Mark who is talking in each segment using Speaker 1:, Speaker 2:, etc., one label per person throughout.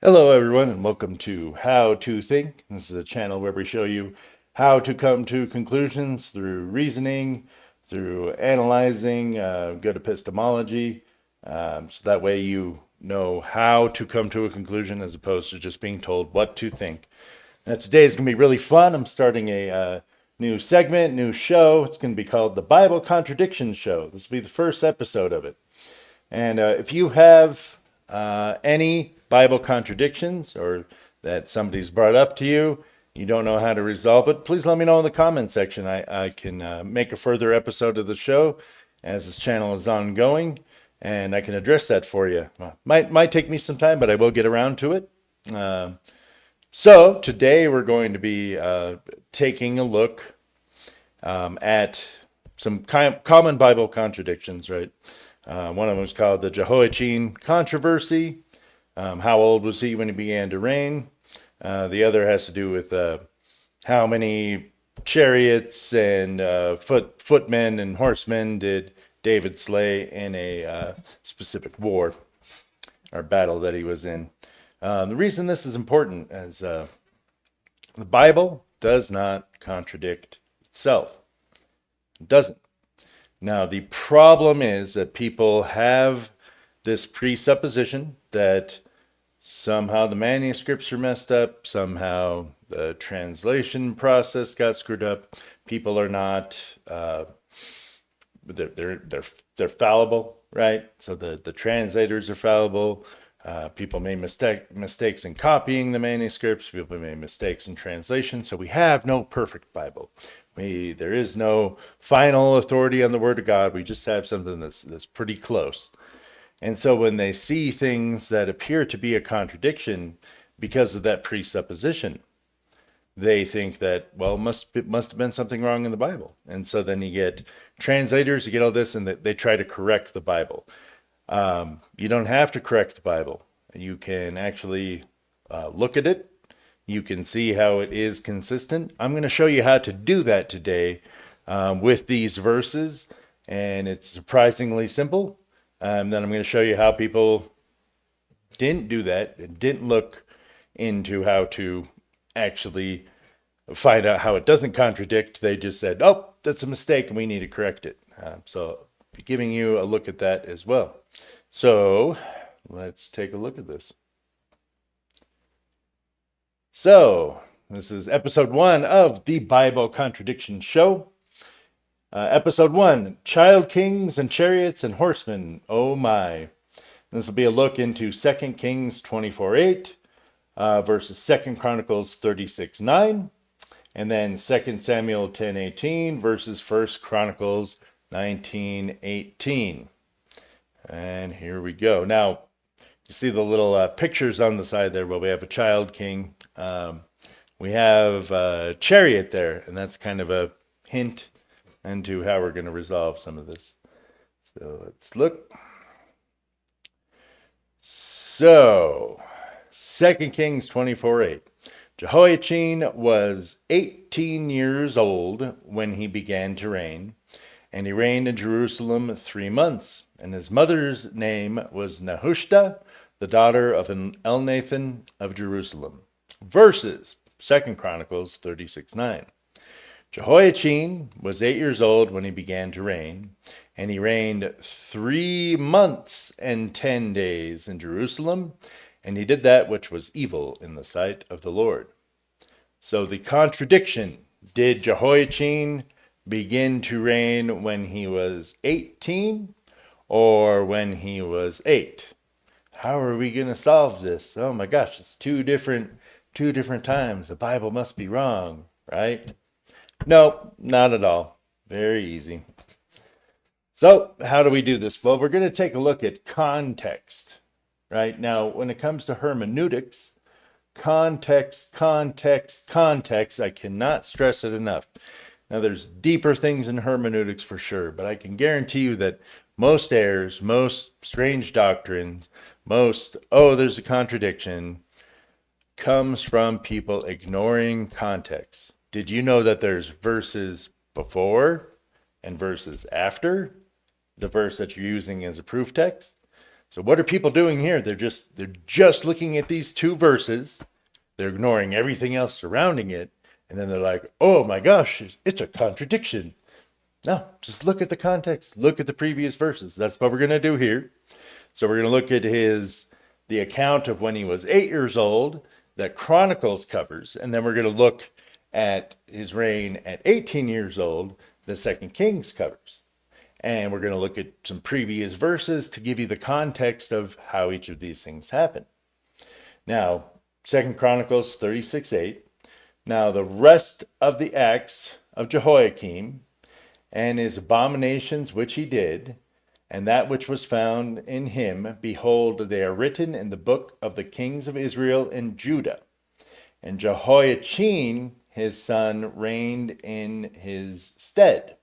Speaker 1: Hello, everyone, and welcome to How to Think. This is a channel where we show you how to come to conclusions through reasoning, through analyzing, good epistemology, so that way you know how to come to a conclusion as opposed to just being told what to think. Now, today is going to be really fun. I'm starting a new segment, new show. It's going to be called the Bible Contradictions Show. This will be the first episode of it. And if you have any Bible contradictions or that somebody's brought up to you, you don't know how to resolve it, please let me know in the comment section. I can make a further episode of the show as this channel is ongoing, and I can address that for you. Might take me some time, but I will get around to it. So today we're going to be taking a look at some common Bible contradictions, right? One of them is called the Jehoiachin controversy. How old was he when he began to reign? The other has to do with how many chariots and footmen and horsemen did David slay in a specific war or battle that he was in. The reason this is important is the Bible does not contradict itself. It doesn't. Now, the problem is that people have this presupposition that somehow the manuscripts are messed up, somehow the translation process got screwed up. People are not, they're fallible, right? So the translators are fallible. People made mistakes in copying the manuscripts. People made mistakes in translation. So we have no perfect Bible. There is no final authority on the Word of God. We just have something that's pretty close. And so when they see things that appear to be a contradiction because of that presupposition, they think that, well, must have been something wrong in the Bible. And so then you get translators, you get all this, and they try to correct the Bible. You don't have to correct the Bible. You can actually look at it. You can see how it is consistent. I'm going to show you how to do that today with these verses, and it's surprisingly simple. Then I'm going to show you how people didn't do that and didn't look into how to actually find out how it doesn't contradict. They just said, oh, that's a mistake and we need to correct it. So I'll be giving you a look at that as well. So let's take a look at this. So this is episode 1 of the Bible Contradiction Show. Episode 1, Child Kings and Chariots and Horsemen. Oh my. This will be a look into 2 Kings 24:8 versus 2 Chronicles 36:9, and then 2 Samuel 10:18 versus 1 Chronicles 19:18. And here we go. Now, you see the little pictures on the side there. Well, we have a child king. We have a chariot there, and that's kind of a hint into how we're going to resolve some of this. So let's look. So, 2 Kings 24:8. Jehoiachin was 18 years old when he began to reign, and he reigned in Jerusalem 3 months. And his mother's name was Nehushta, the daughter of Elnathan of Jerusalem. Verses 2 Chronicles 36:9. Jehoiachin was 8 years old when he began to reign, and he reigned 3 months and 10 days in Jerusalem, and he did that which was evil in the sight of the Lord. So the contradiction, did Jehoiachin begin to reign when he was 18 or when he was 8? How are we going to solve this? Oh my gosh, it's two different times. The Bible must be wrong, right? No, not at all. Very easy. So how do we do this? Well, we're going to take a look at context, right? Now, when it comes to hermeneutics, context, I cannot stress it enough. Now, there's deeper things in hermeneutics for sure, but I can guarantee you that most errors, most strange doctrines, there's a contradiction, comes from people ignoring context. Did you know that there's verses before and verses after the verse that you're using as a proof text? So what are people doing here? They're just looking at these two verses. They're ignoring everything else surrounding it. And then they're like, oh my gosh, it's a contradiction. No, just look at the context. Look at the previous verses. That's what we're going to do here. So we're going to look at the account of when he was 8 years old that Chronicles covers. And then we're going to look at his reign at 18 years old, the Second Kings covers. And we're going to look at some previous verses to give you the context of how each of these things happened. Now, 2 Chronicles 36:8. Now the rest of the acts of Jehoiakim and his abominations which he did, and that which was found in him, behold, they are written in the book of the kings of Israel and Judah. And Jehoiachin, his son, reigned in his stead.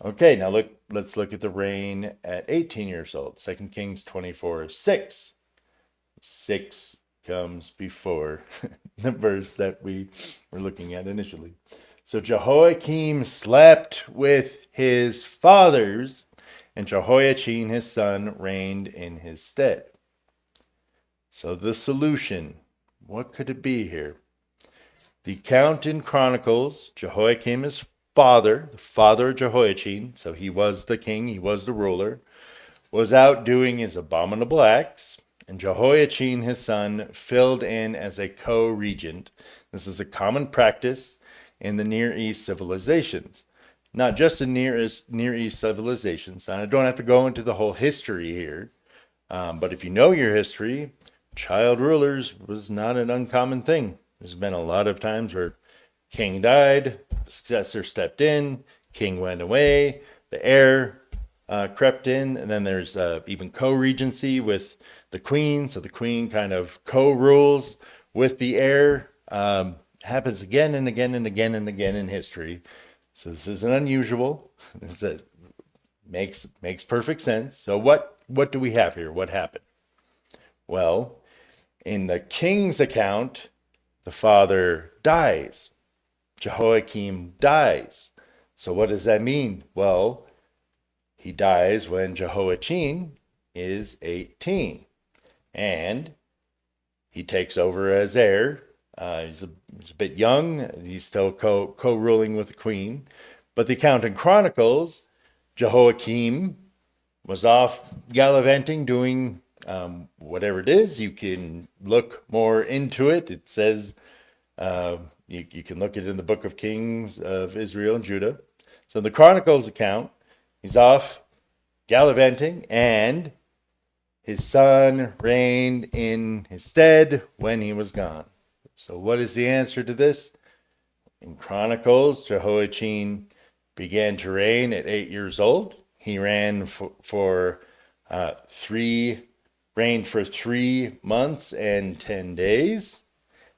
Speaker 1: Okay, now let's look at the reign at 18 years old. 2 Kings 24:6. 6 comes before the verse that we were looking at initially. So Jehoiakim slept with his fathers, and Jehoiachin, his son, reigned in his stead. So the solution, what could it be here? The account in Chronicles, Jehoiakim is the father of Jehoiachin, so he was the king, he was the ruler, was out doing his abominable acts, and Jehoiachin, his son, filled in as a co-regent. This is a common practice in the Near East civilizations. Not just in Near East civilizations. And I don't have to go into the whole history here, but if you know your history, child rulers was not an uncommon thing. There's been a lot of times where king died, the successor stepped in, king went away, the heir crept in, and then there's even co-regency with the queen. So the queen kind of co-rules with the heir. Happens again and again and again and again in history. So this isn't unusual. This makes perfect sense. So what do we have here? What happened? Well, in the king's account, the father dies. Jehoiakim dies. So what does that mean? Well, he dies when Jehoiachin is 18. And he takes over as heir. He's a bit young. He's still co-ruling with the queen. But the account in Chronicles, Jehoiakim was off gallivanting, doing whatever it is. You can look more into it. It says you can look at it in the book of Kings of Israel and Judah. So in the Chronicles account, he's off gallivanting, and his son reigned in his stead when he was gone. So what is the answer to this? In Chronicles, Jehoiachin began to reign at 8 years old. He reigned for 3 months and 10 days.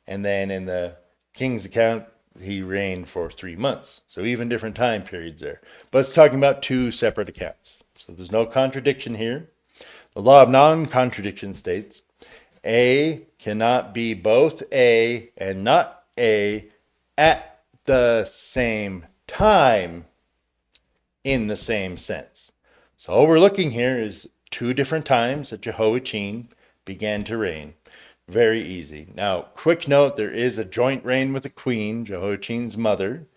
Speaker 1: And then in the king's account, he reigned for 3 months. So even different time periods there. But it's talking about 2 separate accounts. So there's no contradiction here. The law of non-contradiction states, A cannot be both A and not A at the same time in the same sense. So all we're looking here is 2 different times that Jehoiachin began to reign. Very easy. Now, quick note, there is a joint reign with the queen, Jehoiachin's mother.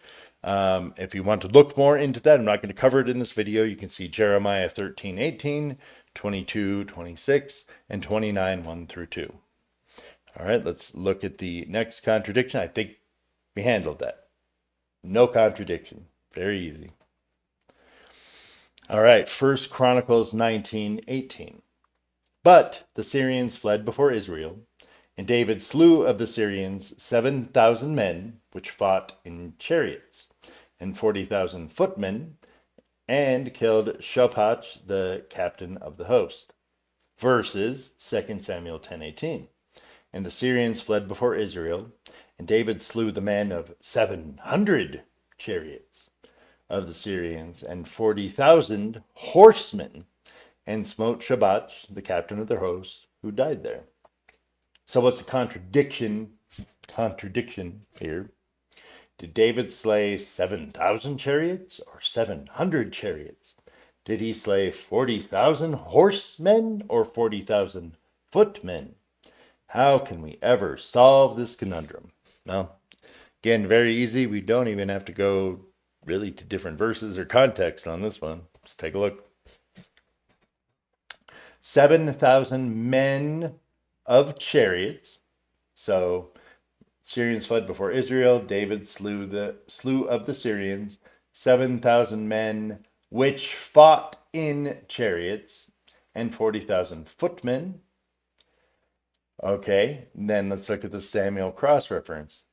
Speaker 1: If you want to look more into that, I'm not going to cover it in this video. You can see Jeremiah 13:18, 22:26, and 29, 1-2. All right, let's look at the next contradiction. I think we handled that. No contradiction. Very easy. All right, 1 Chronicles 19:18. But the Syrians fled before Israel, and David slew of the Syrians 7,000 men, which fought in chariots, and 40,000 footmen, and killed Shapach, the captain of the host. Verses 2 Samuel 10:18. And the Syrians fled before Israel, and David slew the men of 700 chariots of the Syrians, and 40,000 horsemen, and smote Shapach, the captain of their host, who died there. So what's the contradiction here? Did David slay 7,000 chariots or 700 chariots? Did he slay 40,000 horsemen or 40,000 footmen? How can we ever solve this conundrum? Well, again, very easy. We don't even have to go really to different verses or context on this one. Let's take a look. 7,000 men of chariots. So Syrians fled before Israel. David slew of the Syrians 7,000 men which fought in chariots and 40,000 footmen. Okay, then let's look at the Samuel cross reference.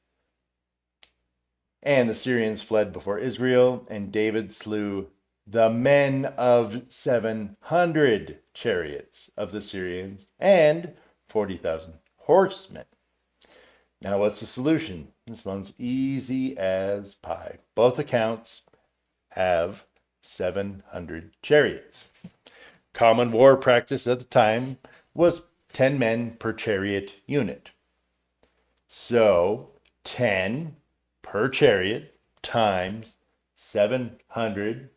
Speaker 1: And the Syrians fled before Israel, and David slew the men of 700 chariots of the Syrians and 40,000 horsemen. Now, what's the solution? This one's easy as pie. Both accounts have 700 chariots. Common war practice at the time was 10 men per chariot unit. So 10 per chariot times 700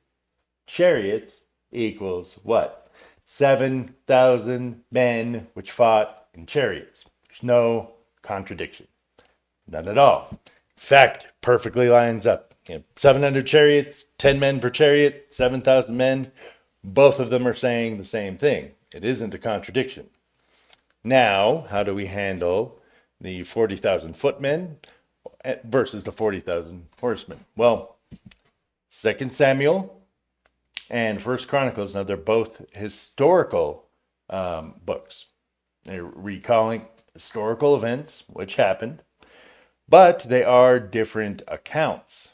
Speaker 1: chariots equals what? 7,000 men which fought in chariots. There's no contradiction. None at all. In fact, perfectly lines up. 700 chariots, 10 men per chariot, 7,000 men. Both of them are saying the same thing. It isn't a contradiction. Now, how do we handle the 40,000 footmen versus the 40,000 horsemen? Well, 2 Samuel and 1 Chronicles, now they're both historical books. They're recalling historical events which happened, but they are different accounts.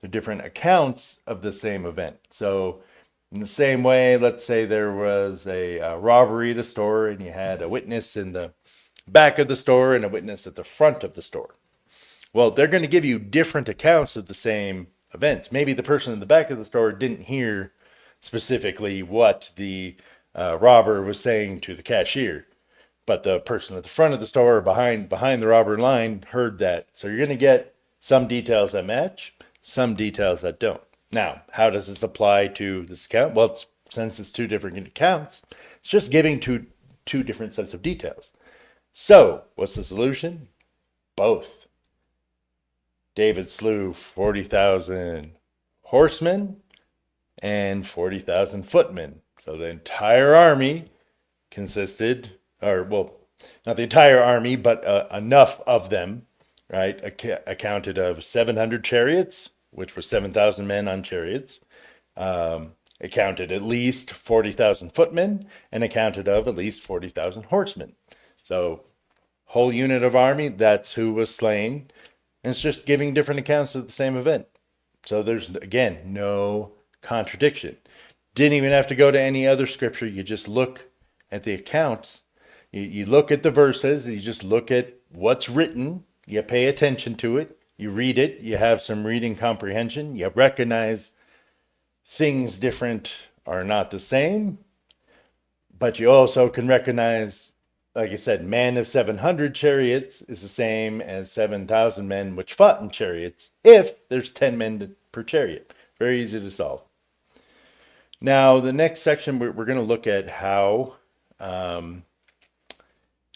Speaker 1: They're different accounts of the same event. So in the same way, let's say there was a robbery at a store and you had a witness in the back of the store and a witness at the front of the store. Well, they're going to give you different accounts of the same events. Maybe the person in the back of the store didn't hear specifically what the robber was saying to the cashier, but the person at the front of the store behind the robber line heard that. So you're going to get some details that match, some details that don't. Now, how does this apply to this account? Well, since it's two different accounts, it's just giving two different sets of details. So, what's the solution? Both. David slew 40,000 horsemen and 40,000 footmen. So the entire army consisted, or well, not the entire army, but enough of them, right, accounted of 700 chariots, which were 7,000 men on chariots, accounted at least 40,000 footmen, and accounted of at least 40,000 horsemen. So whole unit of army, that's who was slain. And it's just giving different accounts of the same event. So there's, again, no contradiction. Didn't even have to go to any other scripture. You just look at the accounts. You look at the verses. You just look at what's written. You pay attention to it. You read it. You have some reading comprehension. You recognize things different are not the same. But you also can recognize, like I said, man of 700 chariots is the same as 7,000 men which fought in chariots if there's 10 men per chariot. Very easy to solve. Now, the next section, we're going to look at how, and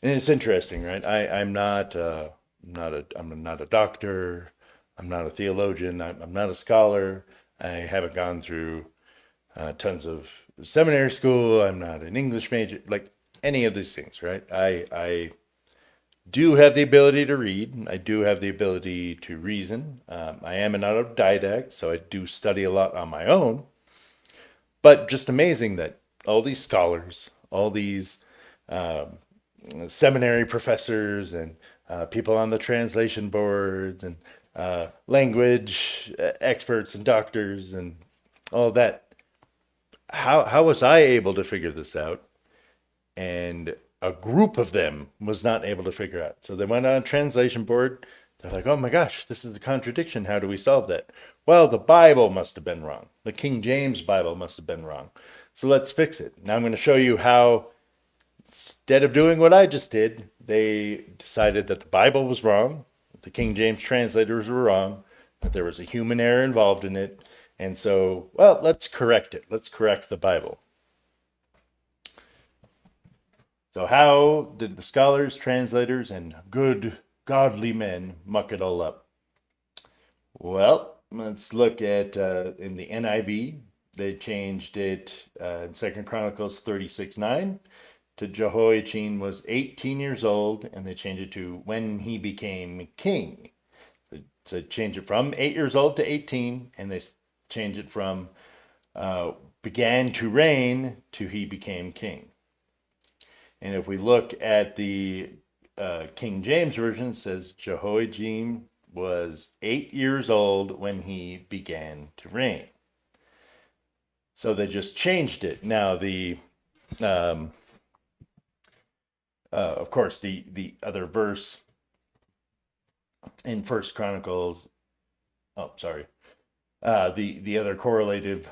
Speaker 1: it's interesting, right? I'm not a doctor. I'm not a theologian. I'm not a scholar. I haven't gone through tons of seminary school. I'm not an English major, like any of these things, right? I do have the ability to read. I do have the ability to reason. I am an autodidact, so I do study a lot on my own. But just amazing that all these scholars, all these seminary professors and people on the translation boards and language experts and doctors and all that, how was I able to figure this out? And a group of them was not able to figure out. So they went on a translation board. They're like, oh my gosh, this is a contradiction. How do we solve that? Well, the Bible must have been wrong. The King James Bible must have been wrong. So let's fix it. Now I'm going to show you how, instead of doing what I just did, they decided that the Bible was wrong, the King James translators were wrong, that there was a human error involved in it, And so, well, let's correct it. Let's correct the Bible. So, how did the scholars, translators, and good, godly men muck it all up? Well, let's look at in the NIV. They changed it in Second Chronicles 36:9 to Jehoiachin was 18 years old, and they changed it to when he became king. So change it from 8 years old to 18, and they change it from began to reign to he became king. And if we look at the King James Version, it says Jehoiachin was 8 years old when he began to reign. So they just changed it. Now of course, the other verse in First Chronicles, the other correlative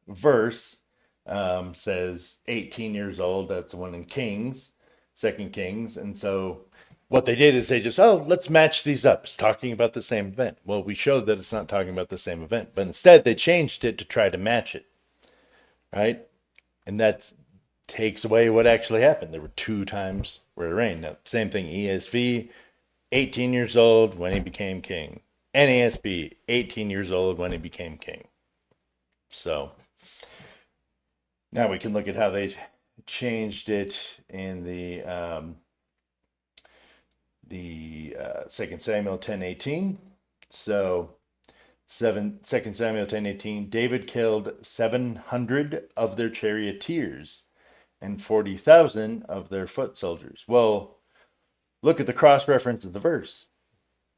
Speaker 1: verse says 18 years old. That's the one in Kings, Second Kings, and so what they did is they just, let's match these up. It's talking about the same event. Well, we showed that it's not talking about the same event, but instead they changed it to try to match it, right? And that takes away what actually happened. There were 2 times where it rained. Now, same thing, ESV, 18 years old when he became king. NASB, 18 years old when he became king. So now we can look at how they changed it in the 2 Samuel 10:18. So 2 Samuel 10:18, David killed 700 of their charioteers and 40,000 of their foot soldiers. Well, look at the cross-reference of the verse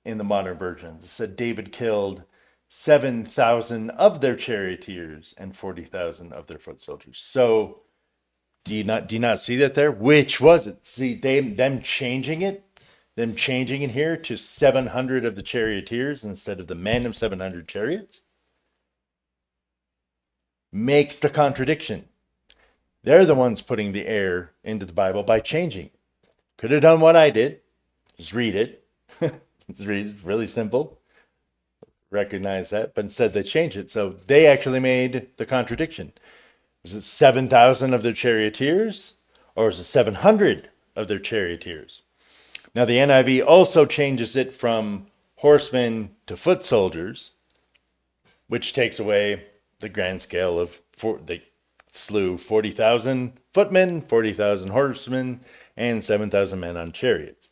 Speaker 1: in the modern versions. It said David killed 7,000 of their charioteers and 40,000 of their foot soldiers. So do you not see that there? Which was it? See, them changing it here to 700 of the charioteers instead of the men of 700 chariots makes the contradiction. They're the ones putting the error into the Bible by changing. Could have done what I did. Just read it. Just read it. Really simple. Recognize that. But instead they changed it. So they actually made the contradiction. Is it 7,000 of their charioteers? Or is it 700 of their charioteers? Now the NIV also changes it from horsemen to foot soldiers, which takes away the grand scale of they slew 40,000 footmen, 40,000 horsemen, and 7,000 men on chariots.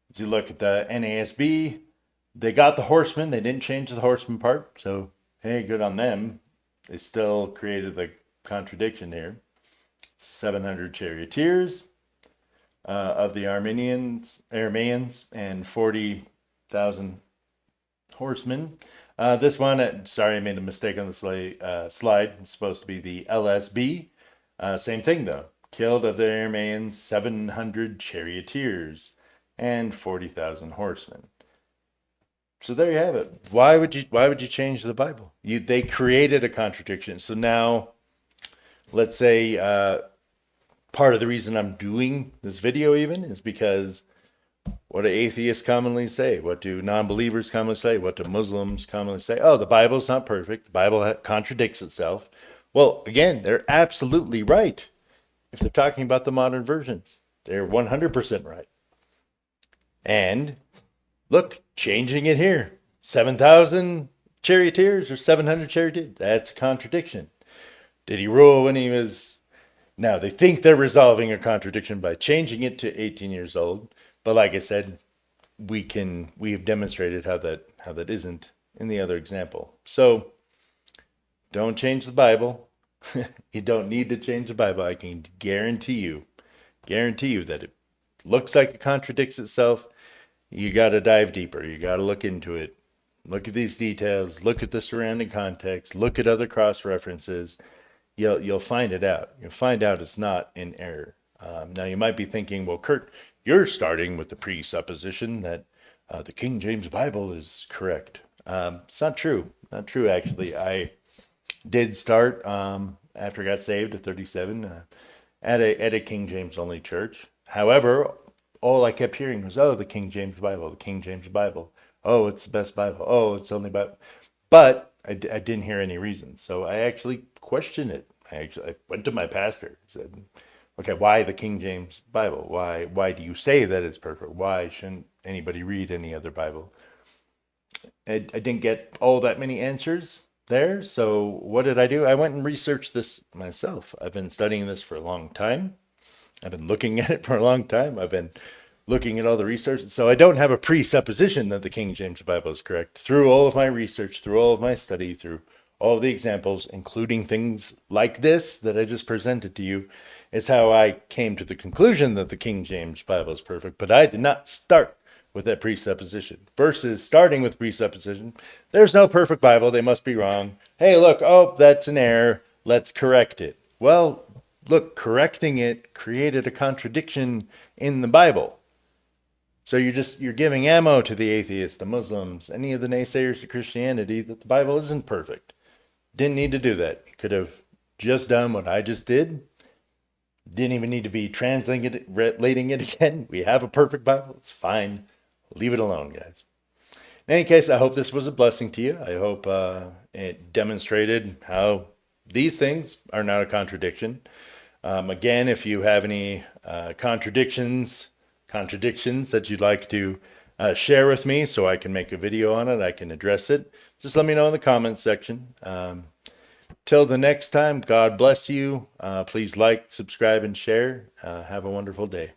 Speaker 1: As you look at the NASB, they got the horsemen. They didn't change the horseman part. So, hey, good on them. They still created the contradiction here. 700 charioteers of the Arameans and 40,000 horsemen. This one, sorry, I made a mistake on the slide. It's supposed to be the LSB. Same thing, though. Killed of the Arameans 700 charioteers and 40,000 horsemen. So there you have it. Why would you change the Bible? They created a contradiction. So now, let's say part of the reason I'm doing this video even is because what do atheists commonly say? What do non-believers commonly say? What do Muslims commonly say? Oh, the Bible's not perfect. The Bible contradicts itself. Well, again, they're absolutely right. If they're talking about the modern versions, they're 100% right. And look, changing it here. 7,000 charioteers or 700 charioteers. That's a contradiction. Did he rule when he was... Now, they think they're resolving a contradiction by changing it to 18 years old. But like I said, we have demonstrated how that isn't in the other example. So don't change the Bible. You don't need to change the Bible. I can guarantee you that it looks like it contradicts itself. You got to dive deeper. You got to look into it. Look at these details. Look at the surrounding context. Look at other cross references. You'll find it out. You'll find out it's not in error. Now you might be thinking, well, Kurt, you're starting with the presupposition that the King James Bible is correct. It's not true. Not true, actually. I did start after I got saved at 37 at a King James only church. However, all I kept hearing was, the King James Bible, the King James Bible. Oh, it's the best Bible. Oh, it's the only Bible. But I didn't hear any reason. So I actually questioned it. I went to my pastor, said, okay, why the King James Bible? Why do you say that it's perfect? Why shouldn't anybody read any other Bible? I didn't get all that many answers there. So what did I do? I went and researched this myself. I've been studying this for a long time. I've been looking at it for a long time. I've been looking at all the research. So I don't have a presupposition that the King James Bible is correct. Through all of my research, through all of my study, through all of the examples, including things like this that I just presented to you, is how I came to the conclusion that the King James Bible is perfect. But I did not start with that presupposition versus starting with presupposition. There's no perfect Bible. They must be wrong. Hey, look, oh, that's an error. Let's correct it. Well, look, correcting it created a contradiction in the Bible. So you're giving ammo to the atheists, the Muslims, any of the naysayers to Christianity that the Bible isn't perfect. Didn't need to do that. Could have just done what I just did. Didn't even need to be translating it again. We have a perfect Bible. It's fine. Leave it alone, guys. In any case, I hope this was a blessing to you. I hope it demonstrated how these things are not a contradiction. Again, if you have any contradictions that you'd like to share with me so I can make a video on it, I can address it, just let me know in the comments section. Till the next time, God bless you. Please like, subscribe, and share. Have a wonderful day.